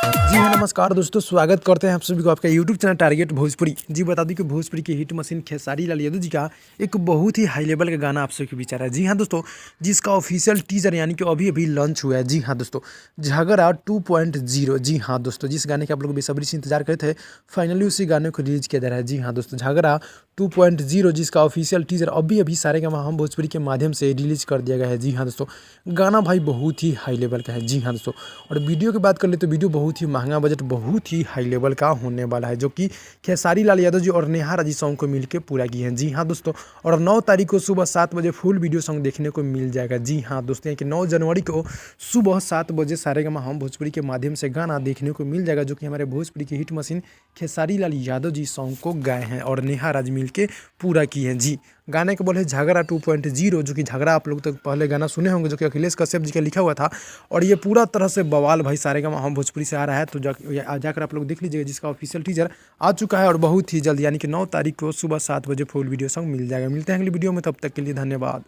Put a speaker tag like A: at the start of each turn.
A: जी हाँ, नमस्कार दोस्तों, स्वागत करते हैं आप सभी को आपका यूट्यूब चैनल टारगेट भोजपुरी। जी बता दूं कि भोजपुरी की हिट मशीन खेसारी लाल यादव जी का एक बहुत ही हाई लेवल का गाना आप सभी के बीच आ रहा है। जी हाँ दोस्तों, जिसका ऑफिशियल टीजर यानी कि अभी अभी लॉन्च हुआ है। जी हाँ दोस्तों, झगड़ा 2.0। जी हाँ दोस्तों, जिस गाने का आप लोग बेसब्री से इंतजार करते थे, फाइनली उसी गाने को रिलीज किया जा रहा है। जी हाँ दोस्तों, झगड़ा 2.0 जिसका ऑफिशियल टीजर अभी अभी सारेगामा हम भोजपुरी के माध्यम से रिलीज कर दिया गया है। जी हाँ दोस्तों, गाना भाई बहुत ही हाई लेवल का है। जी हाँ दोस्तों, और वीडियो की बात कर ले तो वीडियो बहुत ही महंगा बजट बहुत ही हाई लेवल का होने वाला है, जो कि खेसारी लाल यादव जी और नेहा राजी सॉन्ग को मिलकर पूरा किए हैं। जी हाँ दोस्तों, और 9 तारीख को सुबह 7 बजे फुल वीडियो सॉन्ग देखने को मिल जाएगा। जी हाँ दोस्तों, कि 9 जनवरी को सुबह 7 बजे सारेगामा हम भोजपुरी के माध्यम से गाना देखने को मिल जाएगा, जो कि हमारे भोजपुरी की hit machine Khesari Lal Yadav ji song को गाए हैं और नेहा राज मिल के पूरा किए हैं। जी, गाने के बोले झगड़ा 2.0, जो कि झगड़ा आप लोग तक पहले गाना सुने होंगे, जो कि अखिलेश कश्यप जी का लिखा हुआ था। और ये पूरा तरह से बवाल भाई सारेगामा हम भोजपुरी से आ रहा है, तो जाकर आप लोग देख लीजिएगा, जिसका ऑफिशियल टीजर आ चुका है और बहुत ही जल्द यानी कि 9 तारीख को सुबह 7 बजे फुल वीडियो सॉन्ग मिल जाएगा। मिलते हैं अगली वीडियो में, तब तक के लिए धन्यवाद।